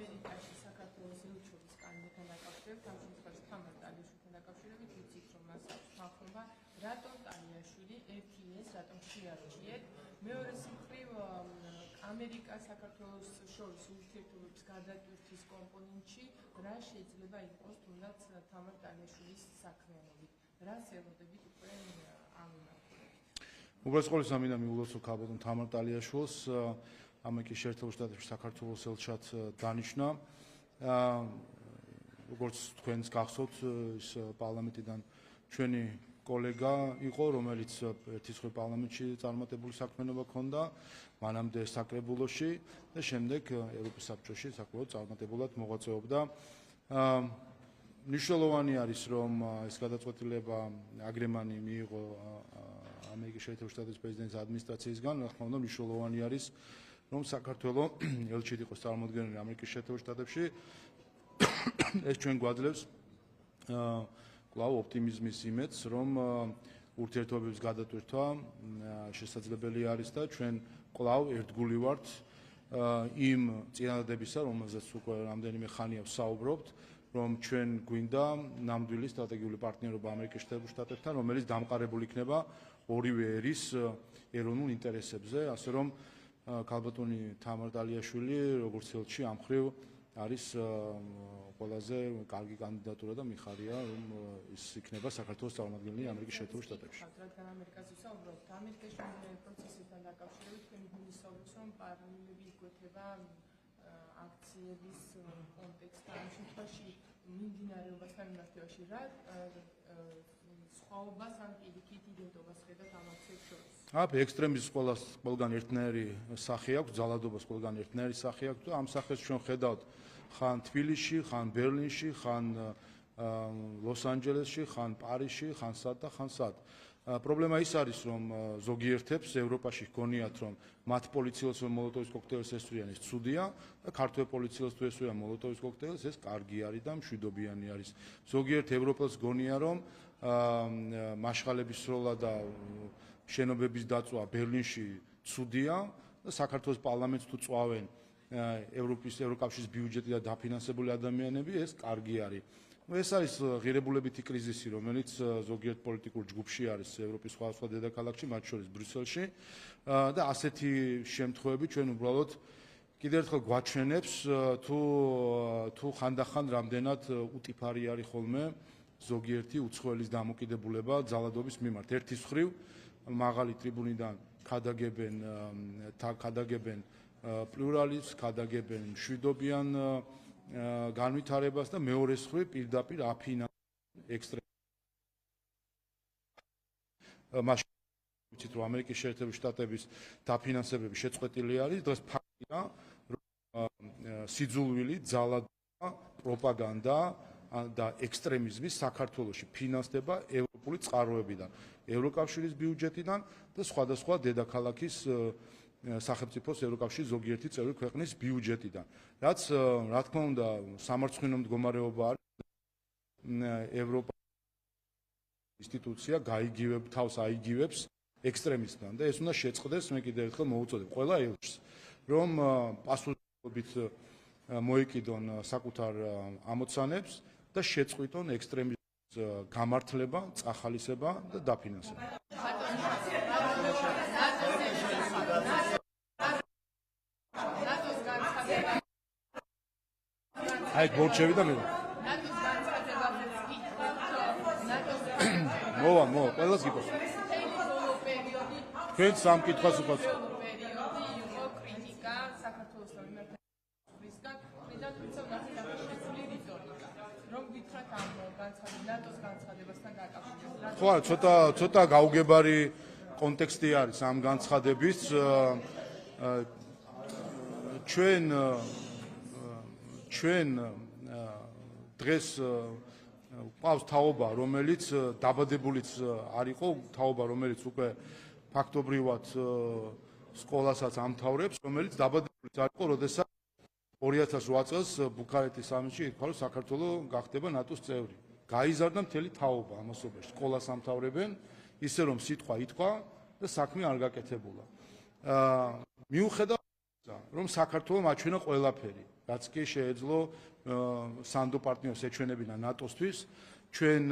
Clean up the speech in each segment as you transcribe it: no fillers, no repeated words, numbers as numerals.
ამერიკაში საქართველოს ელჩობის კანდიდატთან დაკავშირებით, ამ შემთხვევაში თამარ ტალიაშვილთან დაკავშირებით ვიცით, რომ მას აქვს თანხმობა, რატომ ტალიაშვილი, ერთი ეს, რატომ შეარჩიეთ, მეორე მხრივ ამერიკა საქართველოს შორის ურთიერთობების გადატვირთვის კომპონენტში რა შეიძლება იყოს თუნდაც თამარ ტალიაშვილის საქმიანობით, რას ელოდებით უკვე ამ უბრალოდ ყოველს ამინდა მიულოცო ქალბატონ თამარ ტალიაშვილს ამერიკის შეერთებულ შტატებში საქართველოს ელჩად დანიშნა. როგორც თქვენს გახსოვთ, ის პარლამენტიდან ჩვენი კოლეგა იყო, რომელიც ერთის მხრივ პარლამენტში წარმატებული საქმიანობა ჰქონდა, მანამდე საკრებულოში და შემდეგ ევროპის საბჭოში საკმაოდ წარმატებულად მოღვაწეობდა. მნიშვნელოვანი არის, რომ ეს გადაწყვეტილება აგრემანი მიიღო ამერიკის შეერთებულ შტატების პრეზიდენტის ადმინისტრაციისგან, რა თქმა უნდა, მნიშვნელოვანი არის, რომ საქართველო ელჩით იყოს წარმოდგენილი ამერიკის შეერთებულ შტატებში. ეს ჩვენ გვაძლევს კვლავ ოპტიმიზმის იმედს, რომ ურთიერთობების გადატვირთვა შესაძლებელი არის და ჩვენ კვლავ ერთგული ვართ იმ წინადადებისა, რომელზეც უკვე რამდენიმე ხანია ვსაუბრობთ, რომ ჩვენ გვინდა ნამდვილი სტრატეგიული პარტნიორობა ამერიკის შეერთებულ შტატებთან, რომელიც დამყარებული იქნება ორივე ერის ეროვნულ ინტერესებზე, ასე რომ ქალბატონი თამარ ტალიაშვილი როგორც ელჩი ამ მხრივ არის ყველაზე კარგი კანდიდატურა და მიხარია, რომ ის იქნება საქართველოს წარმომადგენელი ამერიკის შეერთებულ შტატებში. რადგან ამერიკაზე ვსაუბრობთ, ამერიკის პროცესთან დაკავშირებით თქვენ გულისხმობთ, რომ პარალელები იკვეთება აქციების კონტექსტში, ამ შემთხვევაში მიმდინარეობასთან მიმართებაში რა სხვაობას ან პირიქით იდენტობას ხედავთ ამ აქციებს შორის? ექსტრემიზმის ყველგან ერთნაირი სახე აქვს, ძალადობას ყველგან ერთნაირი სახე აქვს და ამ სახეს ჩვენ ხედავთ ხან თბილისში, ხან ბერლინში, ხან ლოს-ანჯელესში, ხან პარიზში, ხან სად და ხან სად. პრობლემა ის არის, რომ ზოგიერთებს ევროპაში ჰგონიათ, რომ მათ პოლიციელს მოლოტოვის კოქტეილს ესვრიან, ეს ცუდია და ქართველ პოლიციელს თუ ესვრიან მოლოტოვის კოქტეილს, ეს კარგი არის და მშვიდობიანი არის. ზოგიერთ ევროპელს გონია, რომ მაშღალების სროლა და შენობების დაწვა ბერლინში ცუდია და საქართველოს პარლამენტს თუ წვავენ ევროკავშირის ბიუჯეტი და დაფინანსებული ადამიანები, ეს კარგი არის. ეს არის ღირებულებითი კრიზისი, რომელიც ზოგიერთ პოლიტიკურ ჯგუფში არის ევროპის სხვადასხვა დედაქალაქში, მათ შორის ბრიუსელში და ასეთი შემთხვევები ჩვენ უბრალოდ კიდევ ერთხელ გვაჩვენებს თუ ხანდახან რამდენად უტიფარი არის ხოლმე ზოგიერთი უცხოელის დამოკიდებულება ძალადობის მიმართ. ერთის მხრივ მაღალი ტრიბუნიდან ქადაგებენ პლურალიზმს, ქადაგებენ მშვიდობიან განვითარებას და მეორე მხრივ პირდაპირ აფინანსებენ ექსტრემიზმს. ვიცით, რომ ამერიკის შეერთებული შტატების დაფინანსებები შეწყვეტილი არის, დღეს ფაქტია, რომ სიძულვილი, ძალადობა, პროპაგანდა და ექსტრემიზმი საქართველოში ფინანსდება ევროპული წყაროებიდან, ევროკავშირის ბიუჯეტიდან და სხვადასხვა დედაქალაქის სახელმწიფოს ევროკავშირის ზოგიერთი წევრი ქვეყნის ბიუჯეტიდან. რაც რა თქმა უნდა სამარცხვინო მდგომარეობა არის, ევროპა ინსტიტუცია თავს აიგივებს ექსტრემისტთან და ეს უნდა შეწყდეს, მე კიდევ ერთხელ მოუწოდებ ყველა ელჩს, რომ პასუხისმგებლობით მოეკიდონ საკუთარ ამოცანებს და შეწყვიტონ ექსტრემიზმის გამართლება, წახალისება და დაფინანსება. აი გორჩევი და მე მოვა ყველას გიყვარს თქვენ სამ კითხვას უყურებთ ხო, ცოტა გაუგებარი კონტექსტი არის ამ განცხადების. ჩვენ დღეს ყავს თაობა, რომელიც დაბადებულიც არ იყო, თაობა, რომელიც უკვე ფაქტობრივად სკოლასაც ამთავრებს, რომელიც დაბადებულიც არ იყო, როდესაც 2008 წელს ბუქარესტის სამიტში ითქვა, რომ საქართველო გახდება ნატოს წევრი. გაიზარდა მთელი თაობა ამასობაში, სკოლას ამთავრებენ, ისე რომ სიტყვა ითქვა და საქმე არ გაკეთებულა. მიუხედავად რომ საქართველომ აჩვენა ყველაფერი. რაც კი შეეძლო სანდო პარტნიორს ეჩვენებინა ნატოსთვის. ჩვენ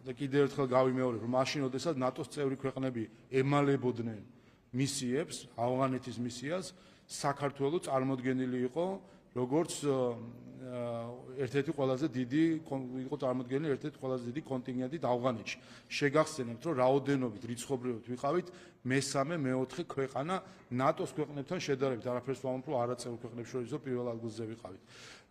და კიდევ ერთხელ გავიმეორებ, რომ მაშინ, როდესაც ნატოს წევრი ქვეყნები ემალებოდნენ მისიებს, ავღანეთის მისიას, საქართველოს წარმოდგენილი იყო როგორც ერთ-ერთი ყველაზე დიდი იყო წარმოდგენილი ერთ-ერთი ყველაზე დიდი კონტინგენტით ავღანეთში. შეგახსენებთ, რომ რაოდენობით, რიცხობრიობით ვიყავით მესამე, მეოთხე ქვეყანა ნატოს ქვეყნებთან შედარებით, არაფერს ვამბობ, რომ არაწევრ ქვეყნებს შორისო პირველ ადგილზე ვიყავით.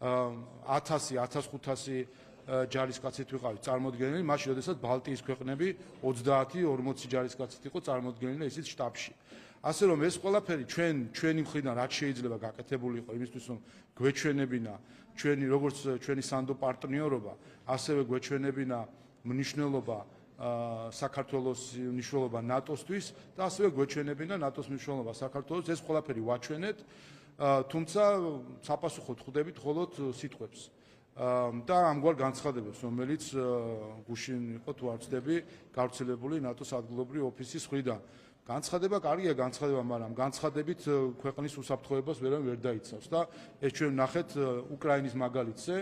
1000-1500 ჯარისკაცით ვიყავით წარმოდგენილი, მაშინ, როდესაც ბალტიის ქვეყნები 30-40 ჯარისკაცით იყო წარმოდგენილი ისიც შტაბში. ასე რომ ეს ყველაფერი ჩვენი მხრიდან რაც შეიძლება გაკეთებული იყო იმისთვის, რომ გვეჩვენებინა ჩვენი როგორც ჩვენი სანდო პარტნიორობა, ასევე გვეჩვენებინა მნიშვნელობა საქართველოს მნიშვნელობა ნატოსთვის და ასევე გვეჩვენებინა ნატოს მნიშვნელობა საქართველოს, ეს ყველაფერი ვაჩვენეთ, თუმცა საპასუხოდ ხვდებით მხოლოდ სიტყვებს. და ამგვარ განცხადებებს, რომელიც გუშინ იყო თუ არ ვცდები, გავრცელებული ნატოს ადგილობრივი ოფისის მხრიდან. განცხადება კარგია განცხადება, მაგრამ განცხადებით ქვეყნის უსაფრთხოებას ვერ დაიცავს და ეს ჩვენ ვნახეთ უკრაინის მაგალითზე,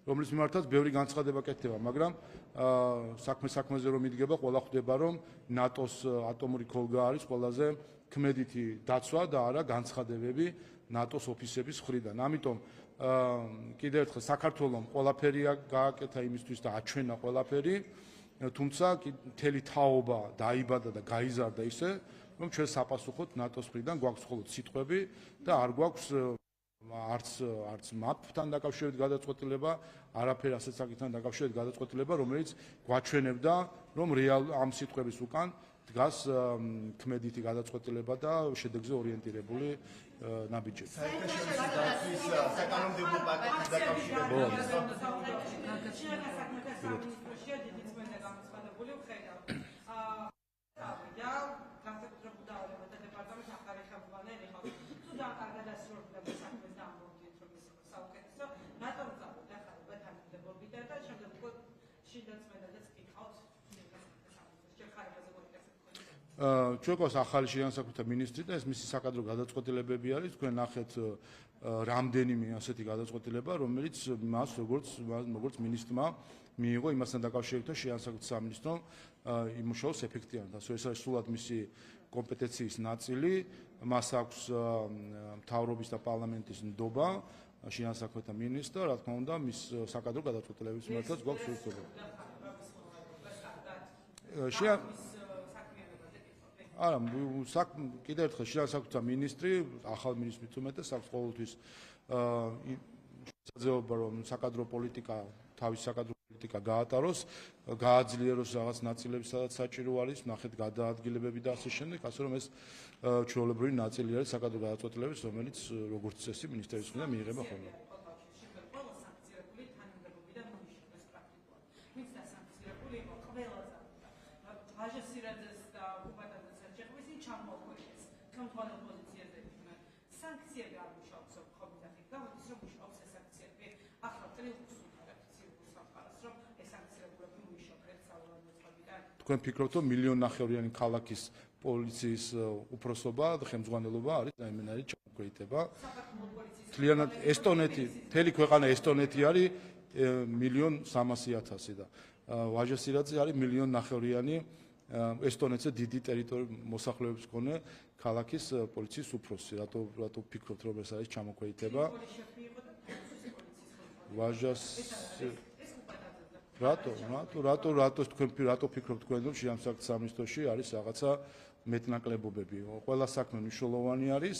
რომლის მიმართაც ბევრი განცხადება კეთდება, მაგრამ საქმეზე რომ იდგება, ყველა ხვდება, რომ ნატოს ატომური ქოლგა არის ყველაზე ქმედითი დაცვა და არა განცხადებები ნატოს ოფისების მხრიდან. ამიტომ კიდევ ერთხელ საქართველოს ყველაფერია გააკეთა იმისთვის და აჩვენა ყველაფერი, თუმცა მთელი თაობა დაიბადა და გაიზარდა ისე, რომ ჩვენ საპასუხოდ ნატოს მხრიდან გვაქვს მხოლოდ სიტყვები და არ გვაქვს არც მაპთან დაკავშირებით გადაწყვეტილება, არაფერ ასეთ საკითხთან დაკავშირებით გადაწყვეტილება, რომელიც გვაჩვენებდა, რომ ამ სიტყვების უკან დგას ქმედითი გადაწყვეტილება და შედეგზე ორიენტირებული ნაბიჯები. საერთაშორისო დაცვის საკანონმდებლო პაკეტის დაკავშირებით ჩვენ გვაქვს ახალი შინაგანსაკუთრებათა მინისტრი და ეს მისი საკადრო გადაწყვეტილებები არის. თქვენ ნახეთ რამდენიმე ასეთი გადაწყვეტილება, რომელიც მას როგორც მინისტრმა მიიღო იმასთან დაკავშირებით, შინაგანსაკუთრებათა სამინისტრომ იმუშაოს ეფექტიანად. ასე ეს არის სულად მისი კომპეტენციის ნაწილი, მას აქვს მთავრობის და პარლამენტის ნდობა, შინაგანსაკუთრებათა მინისტრს და რა თქმა უნდა მის საკადრო გადაწყვეტილების მიმართაც გვაქვს ურთიერთობა. არა, კიდევ ერთხელ შინაგანსაკუთრებათა მინისტრი, ახალ მინისტრს უმეტეს აქვს ყოველთვის შესაძლებლობა, რომ საკადრო პოლიტიკა, თავის საკადრო პოლიტიკა გაატაროს, გააძლიეროს რაღაც ნაწილები, სადაც საჭირო არის, ნახეთ გადაადგილებები და ასე შემდეგ, ასე რომ ეს ჩვეულებრივი ნაწილი არის საკადრო გადაწყვეტილების, რომელიც როგორც წესი მინისტრების მხრიდან მიიღება ხოლმე. თქვენ ფიქრობთ, რომ 1.5 მილიონიანი ქალაქის პოლიციის უფროსობა და ხელმძღვანელობა არის იმენარი ჩამოქვეითება. მთლიანად ესტონეთი, მთელი ქვეყანა ესტონეთი არის 1.3 და ვაჟასირაძე არის 1.5 მილიონიანი ესტონეთზე დიდი ტერიტორიული მოსახლეობის მქონე ქალაქის პოლიციის უფროსი. რატო ფიქრობთ, რომ ეს არის ჩამოქვეითება? რატო ფიქრობთ თქვენ, რომ შინაგანსაკუთრებათა სამინისტროში არის რაღაცა მეტნაკლებობები? ყველა საქმე მნიშვნელოვანი არის,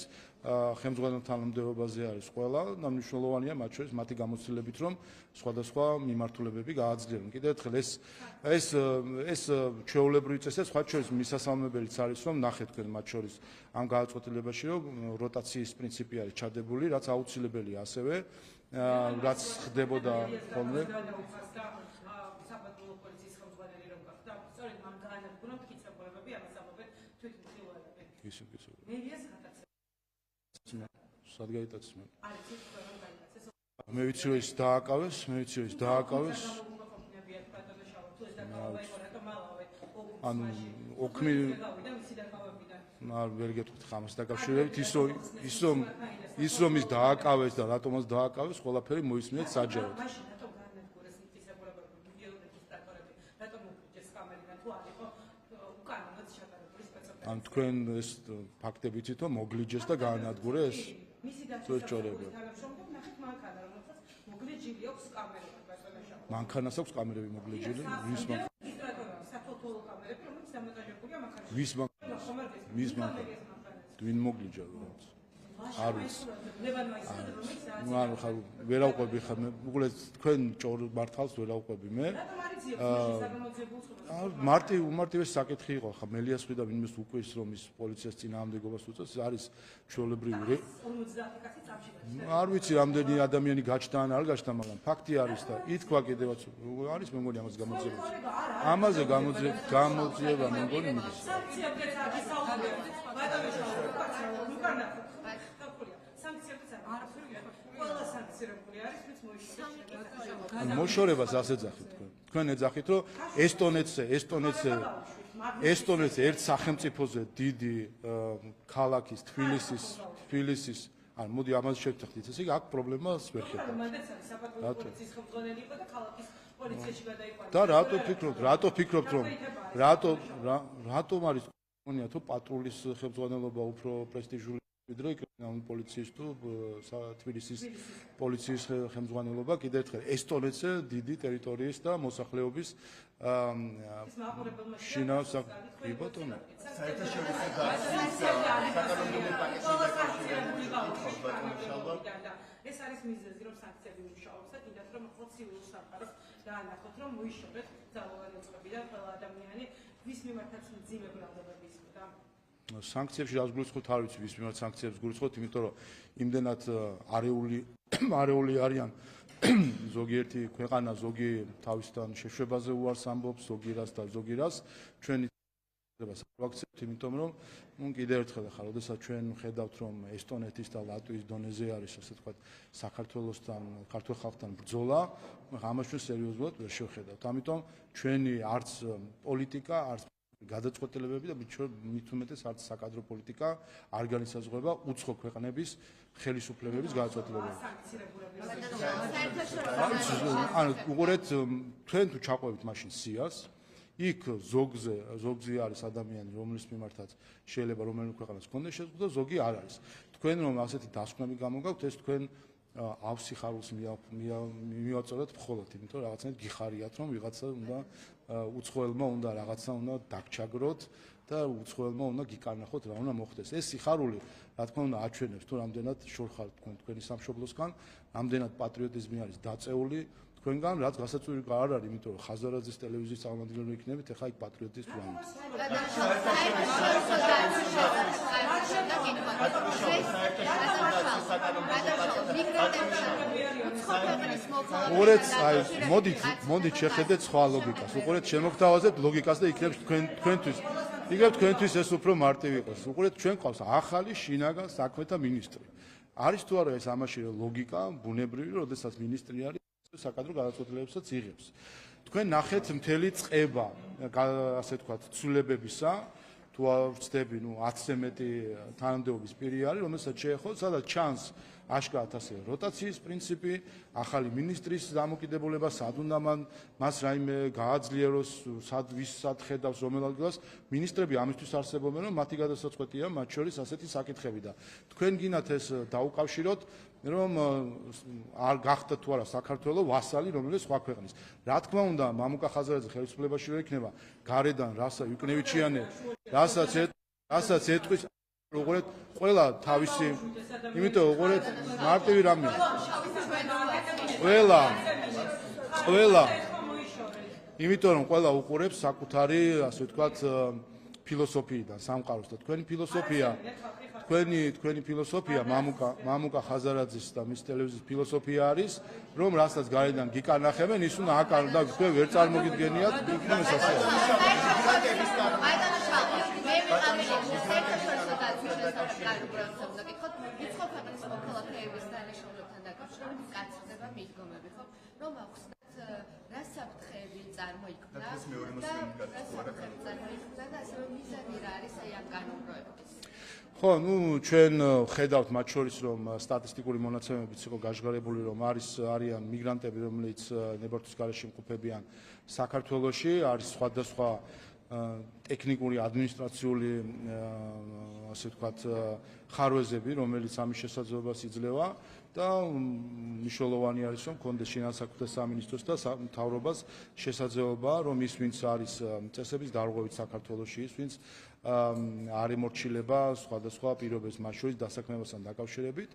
ხელმძღვანელთა თანამდებობაზე არის ყველა და მნიშვნელოვანია მათ შორის მათი გამოცდილებით, რომ სხვადასხვა მიმართულებები გააძლიერონ. კიდევ ერთხელ ეს ჩვეულებრივი წესია, სხვა შორის მისასალმებელიც არის, რომ ნახეთ თქვენ მათ შორის ამ გადაწყვეტილებაში, რომ როტაციის პრინციპი არის ჩადებული, რაც აუცილებელია ასევე, რაც ხდებოდა ხოლმე. მე ვიცი რომ ის დააკავეს, ანუ ოქმი ვერ გეტყვით ხამას დაკავშირებით ის რომ ის დააკავეს და რატომაც დააკავეს ყველაფერი მოისმინეთ საჯაროდ. ან თქვენ ეს ფაქტები თვითონ მოგლიჯეს და გაანადგურეს წორჭორები. მანქანას აქვს კამერები მოგლიჯილი? ვის მანქანა? ვინ მოგლიჯა? არ ვიცი. ანუ ხა ვერაუყვები ხარ მე უყურე თქვენ ჭორ მართავს ვერაუყვები მე. უმარტივეს საკითხი იყო ხა მელიასხვი და ვინმეს უკვეს რომ ის პოლიციას წინააღმდეგობას უწევს არის ჩვეულებრივი. არ ვიცი რამდენი ადამიანი გაჩნდა ან არ გაჩნდა მაგრამ ფაქტი არის და ითქვა კიდევაც არის მე მგონი ამას გამოძიება. ამაზე გამოძიება მე მგონი მიდის. მოშორებას ასე ძახით თქვენ ეძახით რომ ესტონეთზე ერთ სახელმწიფოზე დიდი ქალაქის თბილისის ან მოდი ამას შევთანხმდით ესე იგი აქ პრობლემას ვერ ხედავთ და რატო ფიქრობთ რომ რატომ არის გონია თუ პატრულის ხელმძღვანელობა უფრო პრესტიჟული ვიდრე კრიმინალური პოლიციის თუ თბილისის პოლიციის ხელმძღვანელობა კიდევ ერთხელ ესტონეთზე დიდი ტერიტორიის და მოსახლეობის შინავს ბატონო ეს არის მიზეზი რომ სანქციები მუშაობს და კიდევ რომ ცივილ სამყაროს დაანახოთ რომ მოიშორეთ ძალოვანი წყები და ყველა ადამიანი ვის მიმართაც მძიმე ბრალდებები ისმოდა სანქციებში რას გულისხმობთ არ ვიცი ვის მიმართ სანქციებს გულისხმობთ იმიტომ რომ იმდენად არეული არიან ზოგიერთი ქვეყანა ზოგი თავისთან შეშვებაზე უარს ამბობს ზოგი რას და ზოგი რას ჩვენი ვაქცინებთ იმიტომ რომ კიდევ ერთხელ ახლა როდესაც ჩვენ ხედავთ რომ ესტონეთის და ლატვიის დონეზე არის ასე ვთქვათ საქართველოსთან ქართულ ხალხთან ბრძოლა ამას ჩვენ სერიოზულად ვერ შევხედავთ ამიტომ ჩვენი არც პოლიტიკა არც გადაწყვეტილებები და მით უმეტეს არც საკადრო პოლიტიკა არ განისაზღვრება უცხო ქვეყნების ხელისუფლებების გადაწყვეტილებებით. ანუ უყურეთ თქვენ თუ ჩაყვებით მაშინ სიას იქ ზოგზე არის ადამიანი რომლის მიმართაც შეიძლება რომელიმე ქვეყანას გქონდეს შეზღუდვა ზოგი არ არის. თქვენ რომ ასეთი დასკვნები გამოგაქვთ ეს თქვენ ავსიხარულს მივაწოდოთ მხოლოდ იმიტომ რომ რაღაცნაირად გიხარიათ რომ ვიღაცა უნდა უცხოელმა უნდა რაღაცა უნდა დაგჩაგროთ და უცხოელმა უნდა გიკარნახოთ რა უნდა მოხდეს ეს სიხარული რა თქმა უნდა აჩვენებს თუ რამდენად შორხართ თქვენი სამშობლოსგან რამდენად პატრიოტიზმი არის დაწეული თქვენგან რაც გასაწვევი არ არის იმიტომ რომ ხაზარაძის ტელევიზიის წარმომადგენელი იქნებით ეხლა იქ პატრიოტიზმი ვარ უყურეთ აი მოდით შეხედეთ სხვა ლოგიკას უყურეთ შემოგთავაზებთ ლოგიკას და იქნებს თქვენთვის ეს უფრო მარტივი იყოს უყურეთ ჩვენ ყავს ახალი შინაგან საქმეთა მინისტრი არის თუ არა ეს ამაში ლოგიკა ბუნებრივი როდესაც მინისტრი არის საკადრო გადაწყვეტილებებსაც იღებს თქვენ ნახეთ მთელი წყება ასე ვთქვათ ცვლილებებისა თუ არ ვწდები 10-ზე მეტი თანამდებობის პირი არის რომელსაც შეეხო სადაც ჩანს აშკარად ასე როტაციის პრინციპი ახალი მინისტრის დამოკიდებულება სად უნდა მას რაიმე გააძლიეროს სად ხედავს რომელ ადგილას მინისტრები ამისთვის არსებობენ რომ მათი გადასაწყვეტია მათ შორის ასეთი საკითხები და თქვენ გინათ ეს დაუკავშიროთ რომ არ გახდა თუ არა საქართველოს ვასალი რომელიც სხვა ქვეყნის რა თქმა უნდა მამუკა ხაზარაძე ხელისუფლებაში რო იქნება გარედან რასა ვიკნევიჩიანე რასაც ეტყვის უყურეთ ყველა თავისი იმიტომ უყურეთ მარტივი რამეა ყველა იმიტომ რომ ყველა უყურებს საკუთარი ასე ვთქვათ ფილოსოფიიდან სამყაროს და თქვენი ფილოსოფია მამუკა ხაზარაძის და მის ტელევიზიის ფილოსოფია არის რომ რასაც გარედან გიკარნახებენ ის უნდა აკარნო და თქვენ ვერ წარმოგიდგენიათ იქნებ ეს ასე რა საფრთხეები წარმოიქმნა და ასე რომ მიზანი რა არის აი ამ კანონპროექტის? ხო, ჩვენ ხედავთ მათ შორის რომ სტატისტიკური მონაცემებიც იყო გაჟღერებული რომ არიან მიგრანტები რომლებიც ნებართვის გარეშე იმყოფებიან საქართველოში, არის სხვადასხვა ტექნიკური ადმინისტრაციული ასე ვთქვათ ხარვეზები რომელიც ამის შესაძლებლობას იძლევა და მნიშვნელოვანი არის რომ კონდეს შინაგანსაკუთრებთა სამინისტროს და მთავრობას შესაძლებლობა რომ ის ვინც არის წესების დარღვევით საქართველოში ის ვინც არ ემორჩილება სხვადასხვა პირობებს მათ შორის დასაქმებასთან დაკავშირებით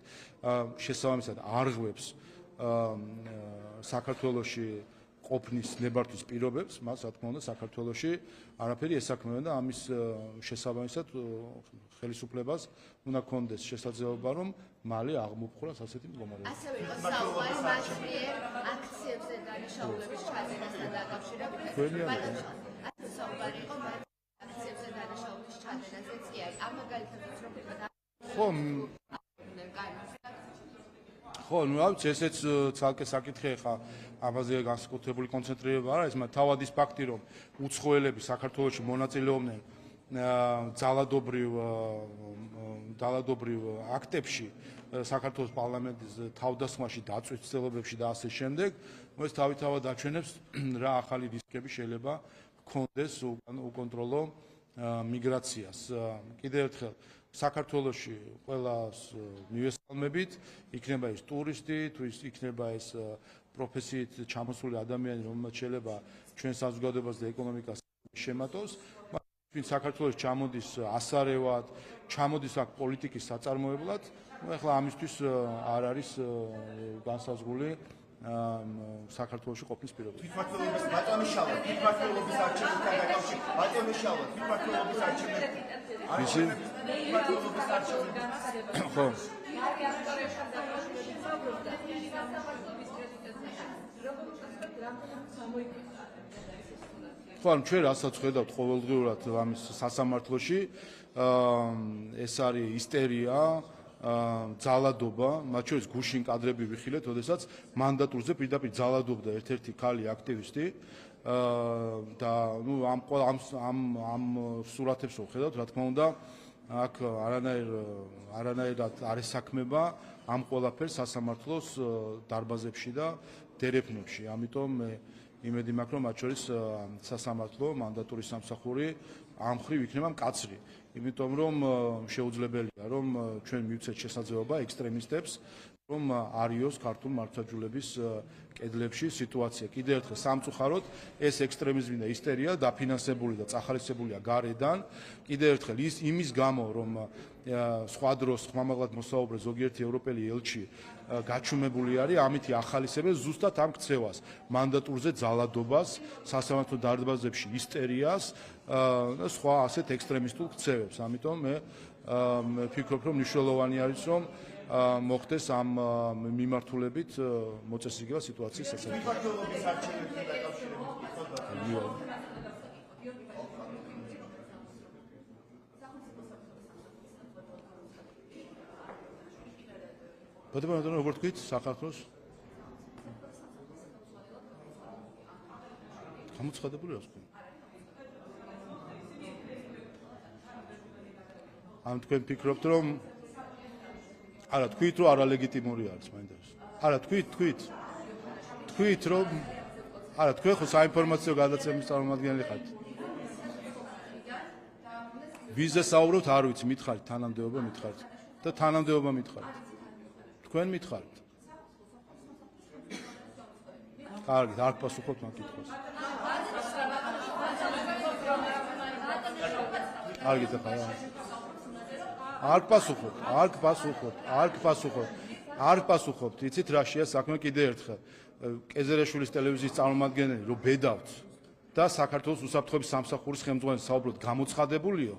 შესაბამისად არღვევს საქართველოში ყოფნის ნებართვის პირობებს მას რა თქმა უნდა საქართველოში არაფერი ესაქმება და ამის შესაბამისად ხელისუფლებას უნდა კონდეს შესაძლებლობა რომ მალე აღმოფხვრას ასეთი მდგომარეობა. ასევე იყო საუბარი მათ მიერ აქციებზე დანაშაულების ჩადენასთან დაკავშირებით. საუბარი იყო აქციებზე დანაშაულების ჩადენაზეც კი არის. ამ მაგალითებს რომ ხო ხო, რა ვიცი, ესეც ცალკე საკითხი ხა ამაზე განსაკუთრებული კონცენტრირება არ არის, მაგრამ თავად ის ფაქტი, რომ უცხოელები საქართველოში მონაწილეობდნენ ძალადობრივ აქტებში საქართველოს პარლამენტის თავდასხმაში დაწვის ცდილობებში და ასე შემდეგ, ეს თავისთავად აჩვენებს რა ახალი რისკები შეიძლება ჰქონდეს უკონტროლო მიგრაციას. კიდევ ერთხელ საქართველოში ყველას მივესალმებით, იქნება ის ტურისტი, თუ იქნება ეს პროფესიით ჩამოსული ადამიანი, რომელმაც შეიძლება ჩვენ საზოგადოებას და ეკონომიკას შემატოს, ვინც საქართველოში ჩამოდის ასარევად, ჩამოდის აქ პოლიტიკის საწარმოებლად, ეხლა ამისთვის არ არის განსაზღვრული საქართველოში ყოფნის პირობები. თვითმმართველობის ბატონიშალვა, თვითმმართველობის არჩევნებთან დაკავშირებით, ბატონიშალვა, თვითმმართველობის არჩევნებთან. ისი? თვითმმართველობის არჩევნებთან. ხო. ხო, ჩვენ რასაც ხედავთ ყოველდღიურად ამის სასამართლოში, ეს არის ისტერია, ძალადობა, მათ შორის გუშინ კადრები ვიხილეთ, როდესაც მანდატურზე პირდაპირ ძალადობდა ერთ-ერთი ქალი აქტივისტი და ამ სურათებს ვხედავთ, რა თქმა უნდა, აქ არანაირად არ ესაქმება ამ ყველაფერს სასამართლოს დარბაზებში და დერეფნებში. ამიტომ მე იმედი მაქვს, რომ მათ შორის სასამართლო მანდატურის სამსახური ამ მხრივ იქნება მკაცრი. იმიტომ რომ შეუძლებელია რომ ჩვენ მივცეთ შესაძლებლობა ექსტრემისტებს რომ არიოს ქართულ მართლმსაჯულების კედლებში სიტუაცია. კიდევ ერთხელ სამწუხაროდ ეს ექსტრემიზმი და ისტერია დაფინანსებული და წახალისებულია გარედან. კიდევ ერთხელ იმის გამო რომ სხვა დროს ხმამაღლად მოსაუბრე ზოგიერთი ევროპელი ელჩი გაჩუმებული არის, ამითი ახალისებენ ზუსტად ამ ქცევას, მანდატურზე ძალადობას, სასამართლო დარბაზებში ისტერიას და სხვა ასეთ ექსტრემისტულ ქცევებს. ამიტომ მე ვფიქრობ, რომ მნიშვნელოვანი არის, რომ მოხდეს ამ მიმართულებით მოწესრიგება სიტუაციის შესაძლებლად. თვითმმართველობის არჩევნებთან დაკავშირებით. ბატონო, როგორ თქვით საქართველოს? გამოცხადებული აქვს. ამ თქვენ ფიქრობთ, რომ არა თქვით, რომ არალეგიტიმური არის მაინტერესებს. არა თქვით, რომ არა თქვენ ხო საინფორმაციო გადაცემის წარმომადგენელი ხართ. ვიზე საუბრობთ, არ ვიცი, მითხარით თანამდებობა მითხარით და თანამდებობა მითხარით. თქვენ მითხარით. კარგი, არ გპასუხობთ ამ კითხვას. კარგი, ხა. არ გპასუხობთ. იცით რა შეა საქმე კიდე ერთხელ. კეზერაშვილის ტელევიზიის წარმომადგენელი რომ ბედავთ და საქართველოს უსაფრთხოების სამსახურის ხელმძღვანელი საუბრობთ გამოცხადებულიო.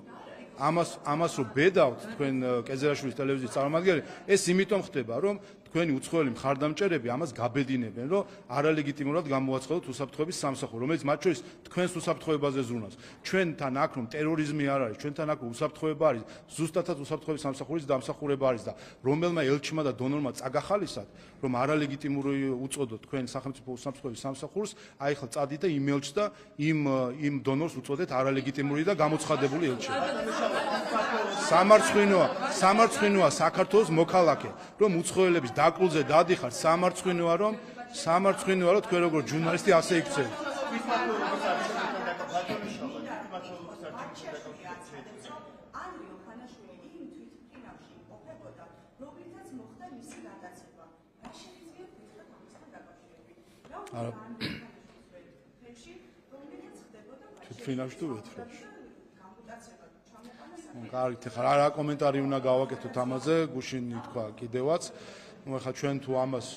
ამას რომ ბედავთ თქვენ კეზერაშვილის ტელევიზიის წარმომადგენელი, ეს იმიტომ ხდება, რომ თქვენი უცხოელი მხარდამჭერები ამას გაბედინებენ, რომ არალეგიტიმურად გამოაცხადოთ უსაფრთხოების სამსახური, რომელიც მათ შორის თქვენს უსაფრთხოებაზე ზრუნავს. ჩვენთან აქ რომ ტერორიზმი არ არის, ჩვენთან აქ უსაფრთხოება არის, ზუსტადად უსაფრთხოების სამსახურის დამსახურება არის და რომელმა ელჩმა და დონორმა წაგახალისათ, რომ არალეგიტიმური უწოდოთ თქვენ სახელმწიფო უსაფრთხოების სამსახურს, აი ხა წადით და იმ ელჩს და იმ დონორს უწოდეთ არალეგიტიმური და გამოცხადებული ელჩი. სამარცხვინოა საქართველოს მოქალაქე, რომ უცხოელების დაკლუზე დადიხართ, სამარცხვინოა რომ თქვენ როგორც ჟურნალისტი ასე იქცევთ. ანრიო ხანაშვილი იმ თვითმფრინავში იმყოფებოდა, რომლითაც მოხდა მისი გადაცემა. რა შეიძლება ვთქვათ ამასთან დაკავშირებით? რა უნდა ანრიო ხანაშვილის ფერში, რომლითაც ხდებოდა თვითმფრინავში თუ ვეთფერში? გამუტაცება ჩამოყანა კარგით, ახლა რა კომენტარი უნდა გავაკეთოთ ამაზე, გუშინ თქვა კიდევაც. ახლა ჩვენ თუ ამას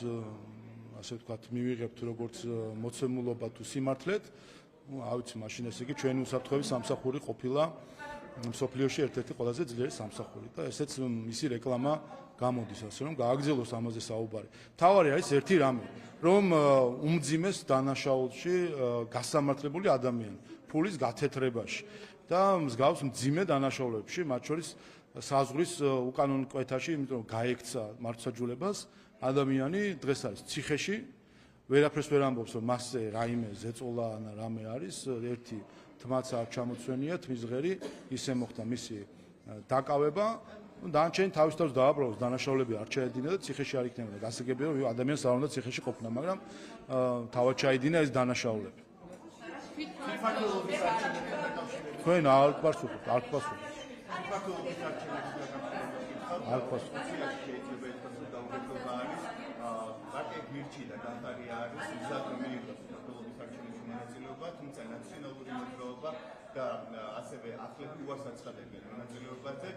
ასე ვთქვათ, მივიღებთ როგორც მოცემულობა თუ სიმართლეთ, ავიცი მაშინ ესე იგი ჩვენი უსაფრთხოების სამსახური ყოფილა მსოფლიოში ერთ-ერთი ყველაზე ძლიერი სამსახური და ესეც მისი რეკლამა გამოდის, ასე რომ გააგრძელოს ამაზე საუბარი. თავარი არის ერთი რამე, რომ უმძიმეს დანაშაულში გასამართლებული ადამიანი ფულის გათეთრებაში და მსგავს მძიმე დანაშაულებში, მათ შორის საზღვრის უკანონო კვეთაში, იმიტომ რომ გაექცა მართლმსაჯულებას ადამიანი დღეს არის ციხეში, ვერაფერს ვერ ამბობს, რომ მასზე რაიმე ზეწოლა ან რამე არის, ერთი თმაც არ ჩამოცვენია, თმის ღერი, ისე მოხდა მისი დაკავება, დანარჩენი თავის თავს დააბრალოს, დანაშაულები არ ჩაედინა და ციხეში არ იქნება. გასაგებია, რომ ადამიანს არ უნდა ციხეში ყოფნა, მაგრამ თავად ჩაედინა ეს დანაშაულები. თქვენ არ გპასუხობთ, არ გპასუხობთ. არ გპასუხობთ. გირჩი და დახარი არის მზად მიიღოს საქართველოს არჩევნებში მონაწილეობა, თუმცა ნაციონალური მოძრაობა და ასევე ახლები უარს აცხადებენ მონაწილეობაზე.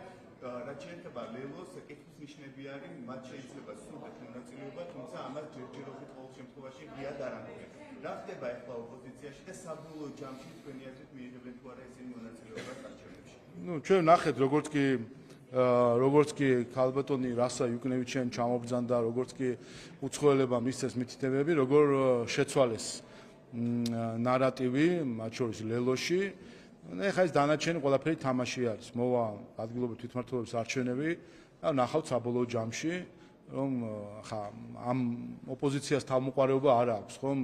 რაც შეეხება ლელოს, კითხვის ნიშნები არის, მათ შეიძლება სრულად მონაწილეობა, თუმცა ამას ჯერჯერობით ყოველ შემთხვევაში ღიად არ ამბობენ. რა ხდება ახლა ოპოზიციაში და საბოლოო ჯამში თქვენი აზრით მიიღებენ თუ არა ესენი მონაწილეობას არჩევნებში? ჩვენ ნახეთ როგორც კი ქალბატონი რასა იუკნევიჩიანი ჩამობრძანდა, როგორც კი უცხოელებმა მისცეს მითითებები, როგორ შეცვალეს ნარატივი, მათ შორის ლელოში. ეხლა ეს დანარჩენი ყველაფერი თამაში არის. მოვა ადგილობრივი თვითმმართველობის არჩევნები და ნახავთ საბოლოო ჯამში, რომ ხა ამ ოპოზიციას თავმოყარეობა არ აქვს, ხომ?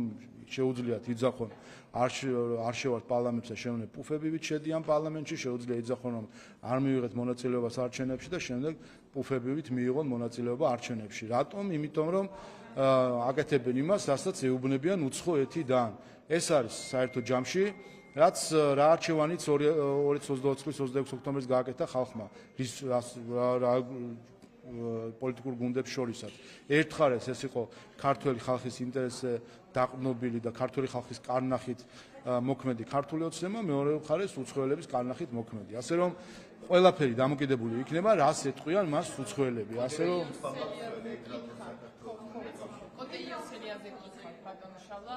შეუძლიათ იძახონ არ შევართ პარლამენტსა შემდგომ პუფებივით შედიან პარლამენტში, შეუძლია იძახონ რომ არ მივიღეთ მონაწილეობას არჩევნებში და შემდეგ პუფებივით მიიღონ მონაწილეობა არჩევნებში. რატომ? იმიტომ რომ აკეთებენ იმას, რასაც ეუბნებიან უცხო ეთიდან. ეს არის საერთო ჯამში, რაც რა არჩევანიც 2024 წლის 26 ოქტომბერს გააკეთა ხალხმა. პოლიტიკურ გუნდებს შორისაც. ერთხარეს ეს იყო ქართული ხალხის ინტერესზე დაყრდნობილი და ქართული ხალხის კარნახით მოქმედი ქართული ოცნება, მეორე მხარეს უცხოელების კარნახით მოქმედი. ასე რომ ყველაფერი დამოკიდებული იქნება, რას ეტყვიან მას უცხოელები. ასე რომ კოტეიოს სერიაზე გიხარ ბატონო შალა,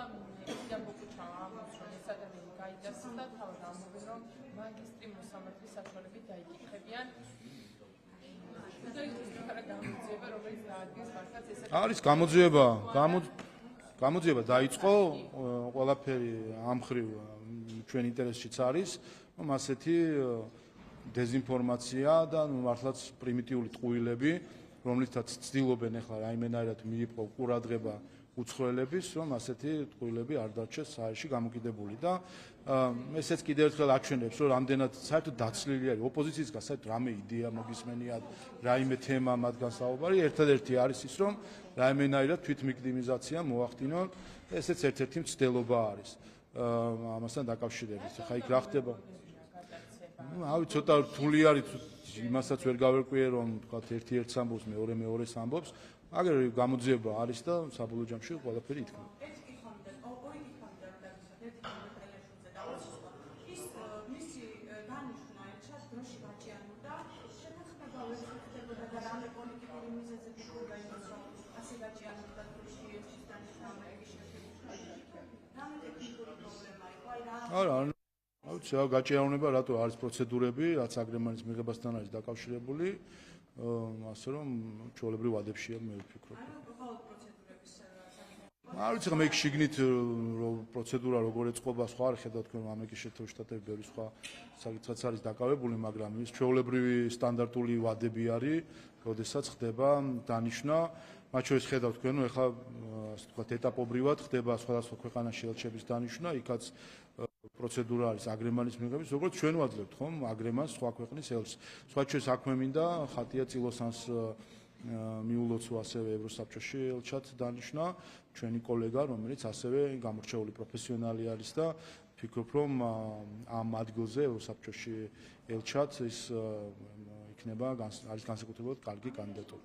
ისე მოგუჩა ამას რომ ეს ადამიანი გაიძახს და თავად ამბობენ რომ მაგისტრი მოსამართლის საშუალებით დაიკითხებიან. არის გამოძიება დაიწყო, ყველაფერი ამ ხრივ ჩვენ ინტერესშიც არის, რომ ასეთი დეზინფორმაცია და მართლაც პრიმიტიული ტყუილები, რომლითაც ცდილობენ ახლა რაიმენაირად მიიპყო ყურადღება უცხოელების, რომ ასეთი ტყუილები არ დარჩეს საერთში გამოკიდებული და ესეც კიდევ ერთხელ აჩვენებს, რომ რამდენად საერთოდ დაცლილი არის ოპოზიციისგან, საერთოდ რამე იდეა მოგისმენიათ, რაიმე თემა მათგან საუბარი, ერთადერთი არის ის, რომ რაიმენაირად თვითმიქტიმიზაცია მოახდინონ, ესეც ერთ-ერთი მცდელობა არის ამასთან დაკავშირებით. ხა იქ რა ხდება? ავი ცოტა რთული არის, იმასაც ვერ გავერკვიე, რომ თქვათ ერთ-ერთს ამბობს, მეორე მეორეს ამბობს, აგერ გამოძიება არის და საბოლოო ჯამში ყველაფერი ითქვა. არა, გაჭირვება რატო არის პროცედურები, რაც აგრემანის მიღებასთან არის დაკავშირებული. ასე რომ ჩვეულებრივ ვადებშია მე ვფიქრობ. ანუ უბრალოდ პროცედურების საკითხი. არ ვიცი, მე შიგნით პროცედურა როგორ ეწყობა, სხვა არ ხედავთ თქვენ ამერიკის შეერთებული შტატები ბევრი სხვა საკითხიც არის დაკავებული, მაგრამ ის ჩვეულებრივი სტანდარტული ვადები არის, როდესაც ხდება დანიშვნა, მათ შორის ხედავთ თქვენ, ეხლა ასე ვთქვათ, ეტაპობრივად ხდება სხვადასხვა ქვეყანაში ელჩების დანიშვნა, იქაც პროცედურა არის აგრემანის მიღების, როგორც ჩვენ ვაძლევთ, ხომ, აგრემანს სხვა ქვეყნის ელჩს. სხვა შორის აქვე მინდა ხატია წილოსანს მიულოცო ასევე ევროსაბჭოში ელჩად დანიშნა ჩვენი კოლეგა, რომელიც ასევე გამორჩეული პროფესიონალი არის და ფიქრობ, რომ ამ ადგილზე ევროსაბჭოში ელჩად ის იქნება არის განსაკუთრებულად კარგი კანდიდატურა.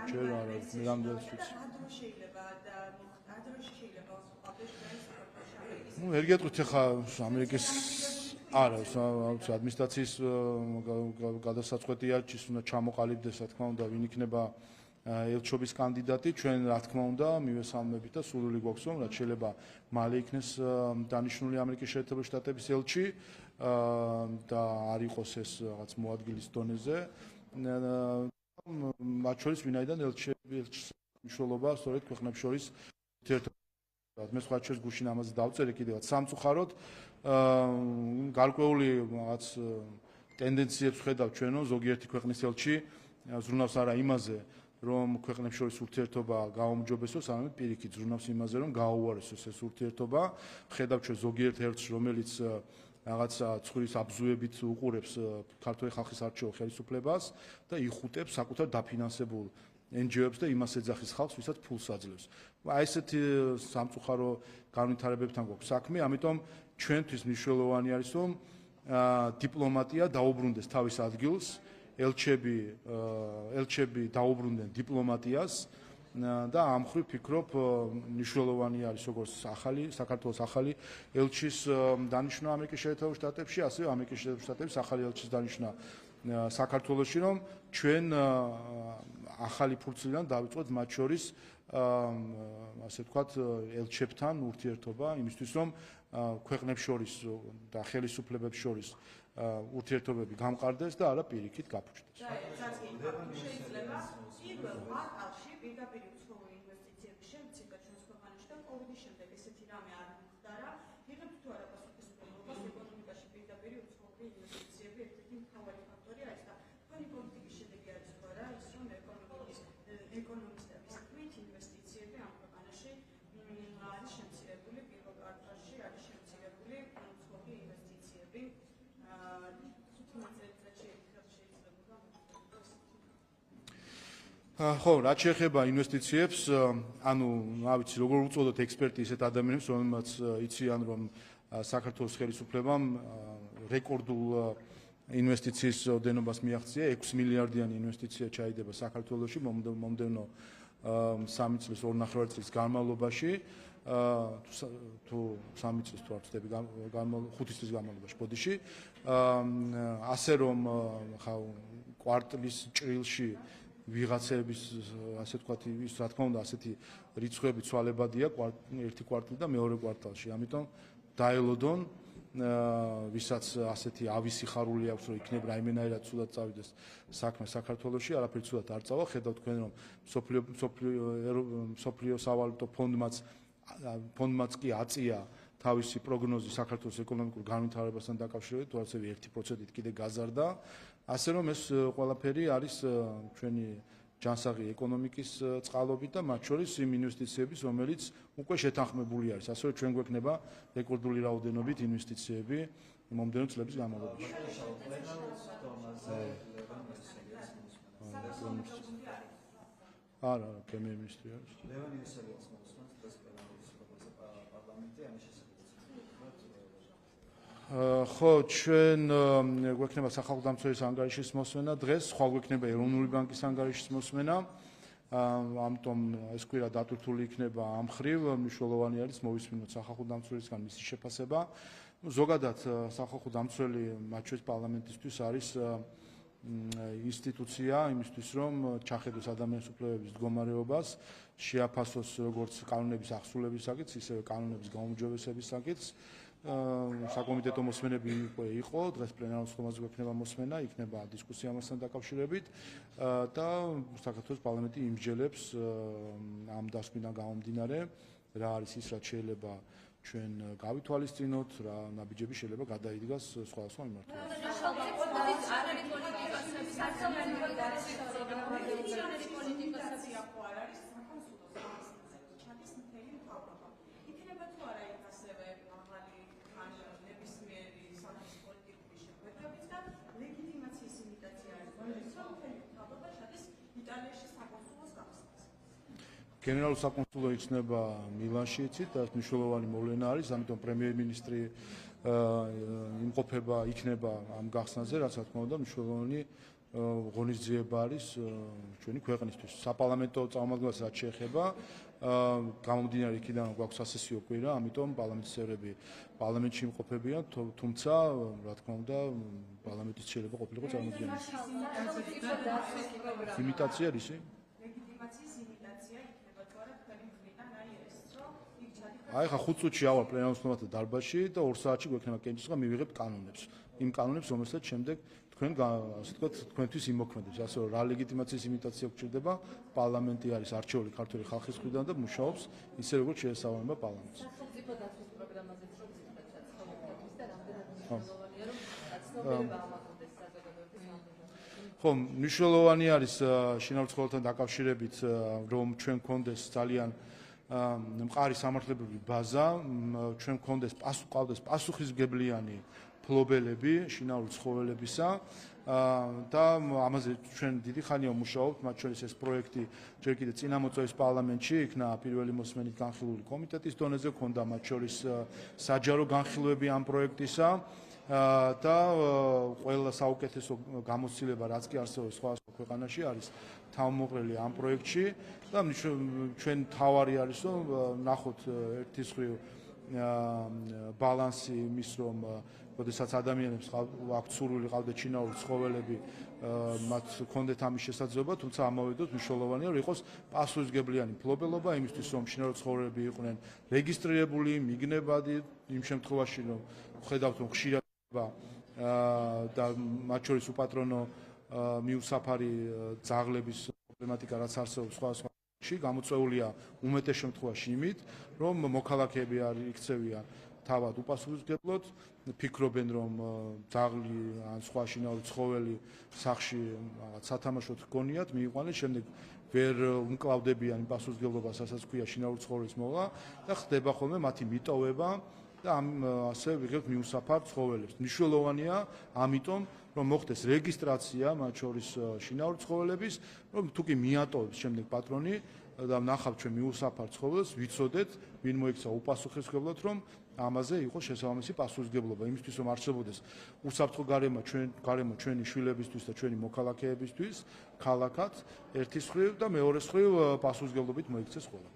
ჩვენ არ ნამდვილად ვიცი. ну ვერ გეტყვით ახლა ამერიკის არა ადმინისტრაციის გადასაწყვეტია ის უნდა ჩამოყალიბდეს რა თქმა უნდა ვინ იქნება ელჩობის კანდიდატი ჩვენ რა თქმა უნდა მივესალმებით და სურვილი გვაქვს რომ რაც შეიძლება მალე იქნეს დანიშნული ამერიკის შეერთებული შტატების ელჩი და არ იყოს ეს რაღაც მოადგილის დონეზე მათ შორის ვინაიდან ელჩის მნიშვნელობა სწორედ ქვეყნებს შორის მე სხვა შორის გუშინ ამაზე დავწერე კიდევაც სამწუხაროდ გარკვეული რაღაც ტენდენციებს ხედავ ჩვენო ზოგიერთი ქვეყნის ელჩი ზრუნავს არა იმაზე რომ ქვეყნებს შორის ურთიერთობა გააუმჯობესოს, არამედ პირიქით ზრუნავს იმაზე რომ გააუარესოს ეს ურთიერთობა. ხედავ ჩვენ ზოგიერთ ელჩს რომელიც რაღაცა ცხვრის აბზუებით უყურებს ქართული ხალხის არჩეულ ხელისუფლებას და იხუტებს საკუთარ დაფინანსებულ NGO-ებს და იმას ეძახის ხალხს, ვისაც ფულს აძლევს. აი ესეთი სამწუხარო განვითარებებთან გვაქვს საქმე, ამიტომ ჩვენთვის მნიშვნელოვანი არის, რომ დიპლომატია დაუბრუნდეს თავის ადგილს, ელჩები დაუბრუნდნენ დიპლომატიას და ამ მხრივ ფიქრობ მნიშვნელოვანი არის როგორც საქართველოს ახალი ელჩის დანიშვნა ამერიკის შეერთებულ შტატებში, ასევე ამერიკის შეერთებული შტატების ახალი ელჩის დანიშვნა საქართველოში, რომ ჩვენ ახალი ფურცლიდან დავიწყოთ მათ შორის ასე ვთქვათ ელჩებთან ურთიერთობა იმისთვის რომ ქვეყნებს შორის და ხელისუფლებებს შორის ურთიერთობები გამყარდეს და არა პირიქით გაფუჭდეს. შეიძლება პირველ კვარტალში პირდაპირ უცხოური ინვესტიციების შემცირება ჩვენს ქვეყანაში და კოვიდის შემდეგ ესეთი რამე არ მოხდარა. იღებთ თუ არა პასუხისმგებლობას ეკონომიკაში პირდაპირ უცხოური ინვესტიციები ერთ-ერთი მთავარი ფაქტორი არის და თქვენი პოლიტიკის შედეგი არის თუ არა ის რომ ეკონომისტების თქმით ინვესტიციები ამ ქვეყანაში არის შემცირებული პირველ კვარტალში არის შემცირებული უცხოური ინვესტიციები ხო, რაც შეეხება ინვესტიციებს, ანუ რა ვიცი, როგორ უწოდოთ ექსპერტი ისეთ ადამიანებს, რომელმაც იციან, რომ საქართველოს ხელისუფლებამ რეკორდულ ინვესტიციის ოდენობას მიაღწია, 6 მილიარდიანი ინვესტიცია ჩაიდება საქართველოში მომდევნო 3 წლის 2.5 წლის განმავლობაში, თუ 3 წლის თუ არ ვწდები, 5 წლის განმავლობაში ბოდიში, ასე რომ ხა კვარტლის ჭრილში ვიღაცების ასე ვთქვათ ის რა თქმა უნდა ასეთი რიცხვები ცვალებადია ერთი კვარტალი და მეორე კვარტალში. ამიტომ დაელოდონ ვისაც ასეთი ავისი ხარული აქვს რომ იქნებ რაიმენაირად ცუდად წავიდეს საქმე საქართველოში, არაფერი ცუდად არ წავა. ხედავთ თქვენ რომ სოფლიო სავალუტო ფონდმაც კი აწია თავისი პროგნოზი საქართველოს ეკონომიკურ განვითარებასთან დაკავშირებით, თუ ასევე 1%-ით კიდე გაზარდა. ასე რომ ეს ყველაფერი არის ჩვენი ჯანსაღი ეკონომიკის წყალობით და მათ შორის იმ ინვესტიციების, რომელიც უკვე შეთანხმებული არის. ასე რომ ჩვენ გვექნება რეკორდული რაოდენობით ინვესტიციები მომდევნო წლების განმავლობაში. არა, პრემიერ-მინისტრი არის. ხო, ჩვენ გვექნება სახალხო დამცველის ანგარიშის მოსმენა დღეს, სხვა გვექნება ეროვნული ბანკის ანგარიშის მოსმენა. ამიტომ ეს კვირა დატვირთული იქნება ამ მხრივ, მნიშვნელოვანი არის მოვისმინოთ სახალხო დამცველისგან მისი შეფასება. ზოგადად სახალხო დამცველი მათ შორის პარლამენტისთვის არის ინსტიტუცია იმისთვის, რომ ჩახედოს ადამიანის უფლებების მდგომარეობას, შეაფასოს როგორც კანონების აღსრულების საკითხს, ისევე კანონების გაუმჯობესების საკითხს საკომიტეტო მოსმენები იყო, დღეს პლენარულ სხდომაზე გვექნება მოსმენა, იქნება დისკუსია ამასთან დაკავშირებით და საქართველოს პარლამენტი იმსჯელებს ამ დასკვნიდან გამომდინარე, რა არის ის, რაც შეიძლება ჩვენ გავითვალისწინოთ, რა ნაბიჯები შეიძლება გადაიდგას სხვადასხვა გენერალურ საკონსულო იქნება მილანში, იცით, და მნიშვნელოვანი მოვლენა არის, ამიტომ პრემიერ-მინისტრი იმყოფება, იქნება ამ გახსნაზე, რაც რა თქმა უნდა მნიშვნელოვანი ღონისძიება არის ჩვენი ქვეყნისთვის. საპარლამენტო წარმომადგენლებს რაც შეეხება, გამომდინარე იქიდან გვაქვს სასესიო კვირა, ამიტომ პარლამენტის წევრები პარლამენტში იმყოფებიან, თუმცა რა თქმა უნდა პარლამენტის შეიძლება ყოფილიყო წარმოდგენილი. იმიტაცია რისი? აი ხა 5 წუთში ავალ პლენარულ სხდომათა დარბაზში და 2 საათში გვექნება კენჭისყრა მივიღებთ კანონებს. იმ კანონებს, რომელსაც შემდეგ თქვენ ასე ვთქვათ, თქვენთვის იმოქმედებს. ასე რომ რა ლეგიტიმაციის იმიტაცია გვჭირდება, პარლამენტი არის არჩეული ქართული ხალხის მხრიდან და მუშაობს ისე როგორც შეესაბამება პარლამენტს. სახელმწიფო დაცვის პროგრამაზეც რომ ციტატად ცხოვრობთ და რამდენად მნიშვნელოვანია რომ ცნობიერება ამაღლდეს საზოგადოების მხრიდან. ხო, მნიშვნელოვანი არის შინაურ ცხოველთან დაკავშირებით, რომ ჩვენ გქონდეს ძალიან მყარი სამართლებრივი ბაზა, ჩვენ გქონდეს პასუხისმგებლიანი ფლობელები შინაური ცხოველებისა და ამაზე ჩვენ დიდი ხანია ვმუშაობთ, მათ შორის ეს პროექტი ჯერ კიდევ წინა მოწვევის პარლამენტში იქნა პირველი მოსმენით განხილული კომიტეტის დონეზე, ქონდა მათ შორის საჯარო განხილვები ამ პროექტისა და ყველა საუკეთესო გამოცდილება რაც კი არსებობს სხვადასხვა ქვეყანაში არის თავმოყრილი ამ პროექტში და ჩვენ თავარი არის რომ ნახოთ ერთის მხრივ ბალანსი იმის რომ როდესაც ადამიანებს აქვთ სურვილი ყავდეთ შინაური ცხოველები მათ ჰქონდეთ ამის შესაძლებლობა, თუმცა ამავე დროს მნიშვნელოვანია რომ იყოს პასუხისმგებლიანი მფლობელობა იმისთვის რომ შინაური ცხოველები იყვნენ რეგისტრირებული, მიგნებადი იმ შემთხვევაში რომ ხედავთ რომ ხშირად და მათ შორის უპატრონო მიუსაფარი ძაღლების პრობლემატიკა რაც არსებობს სხვადასხვა გამოწვეულია უმეტეს შემთხვევაში იმით, რომ მოქალაქეები არ იქცევიან თავად უპასუხისმგებლოდ, ფიქრობენ რომ ძაღლი ან სხვა შინაური ცხოველი სახლში რაღაც სათამაშოდ გონიათ, მიიყვანეს, შემდეგ ვერ უმკლავდებიან პასუხისმგებლობას, რასაც ქვია შინაური ცხოველის მოვა და ხდება ხოლმე მათი მიტოვება და ასე ვიღებთ მიუსაფარ ცხოველებს. მნიშვნელოვანია ამიტომ რომ მოხდეს რეგისტრაცია მათ შორის შინაური ცხოველების, რომ თუ კი მიატოვებს შემდეგ პატრონი და ნახავთ ჩვენ მიუსაფარ ცხოველს, ვიცოდეთ, ვინ მოიქცა უპასუხისმგებლოდ, რომ ამაზე იყოს შესაბამისი პასუხისმგებლობა, იმისთვის რომ არსებობდეს უსაფრთხო გარემო ჩვენი შვილებისთვის და ჩვენი მოქალაქეებისთვის, ქალაქად, ერთის მხრივ და მეორეს მხრივ პასუხისმგებლობით მოიქცეს ყველა.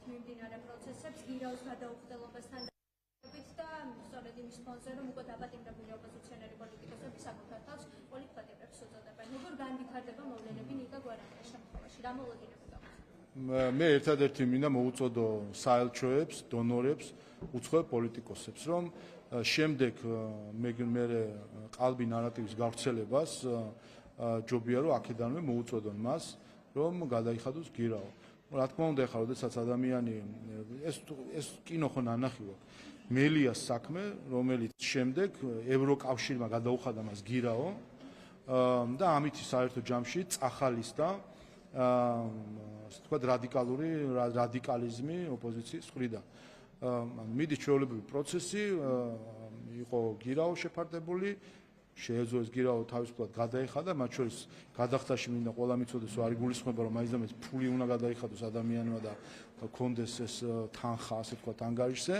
მიმდინარე პროცესებს გირაოს გადაუხდელობასთან დაკავშირებით და სწორედ იმის ფონზე რომ უკვე დაბატიმრებული ოპოზიციონერი პოლიტიკოსები საკუთარ თავს პოლიტპატიმრებს უწოდებენ. როგორ განვითარდება მოვლენები ნიკა გვარამიას შემთხვევაში? რა მოლოდინები გაქვთ? მე ერთადერთი მინდა მოუწოდო საელჩოებს, დონორებს, უცხოელ პოლიტიკოსებს, რომ შემდეგ მე ყალბი ნარატივის გავრცელებას ჯობია რომ აქედანვე მოუწოდონ მას, რომ გადაიხადოს გირაო. რა თქმა უნდა, ახლა როდესაც ადამიანი ეს კინო ხო ნანახი აქვს. მელიას საქმე, რომელიც შემდეგ ევროკავშირმა გადაუხადა მას გირაო და ამით საერთო ჯამში წახალისდა ასე ვთქვათ რადიკალიზმი ოპოზიციის მხრიდან. მიდის ჩვეულებრივი პროცესი, იყო გირაო შეფარდებული, შეეძლოს გირაო თავისუფლად გადაეხადა, მათ შორის გადახდაში მინდა ყველა მიცოდეს, რომ არ იგულისხმება, რომ მაინც და მაინც ფული უნდა გადაიხადოს ადამიანმა და კონდეს ეს თანხა, ასე ვთქვათ, ანგარიშზე,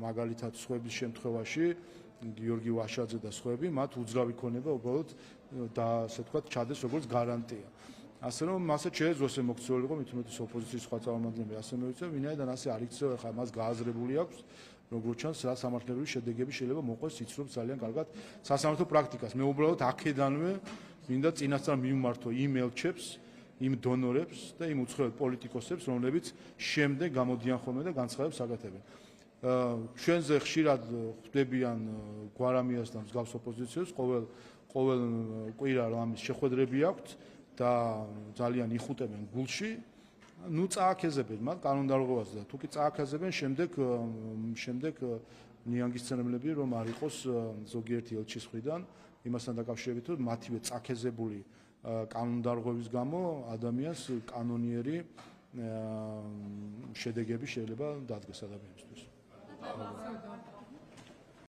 მაგალითად სხვების შემთხვევაში, გიორგი ვაშაძე და სხვები, მათ უძრავი ქონება უბრალოდ და ასე ვთქვათ, ჩადეს როგორც გარანტია. ასე რომ მასე შეეძლოს მოგცეულიყო მithumetis ოპოზიციის სხვა წარმომადგენლები ასე მივიწევ, ვინაიდან ასე არ იქცევ, ხა მას გააზრებული აქვს როგორც ჩანს, რა სამართლებრივი შედეგები შეიძლება მოყვეს, იცნობს ძალიან კარგად სასამართლო პრაქტიკას. მე უბრალოდ აქედანვე მინდა წინასწარ მიმართო იმ ელჩებს, იმ დონორებს და იმ უცხოელ პოლიტიკოსებს, რომლებიც შემდეგ გამოდიან ხოლმე და განცხადებს აკეთებენ. ჩვენზე ხშირად ხვდებიან გვარამიას და მსგავს ოპოზიციას, ყოველ კვირა ამის შეხვედრები აქვთ და ძალიან იხუტებენ გულში. ნუ წააქეზებენ მათ კანონდარღვევაზე და თუ კი წააქეზებენ, შემდეგ ნიანგისცემლები რომ არ იყოს ზოგიერთი ელჩის მხრიდან იმასთან დაკავშირებით, რომ მათივე წაქეზებული კანონდარღვევის გამო ადამიანს კანონიერი შედეგები შეიძლება დადგეს ადამიანისთვის.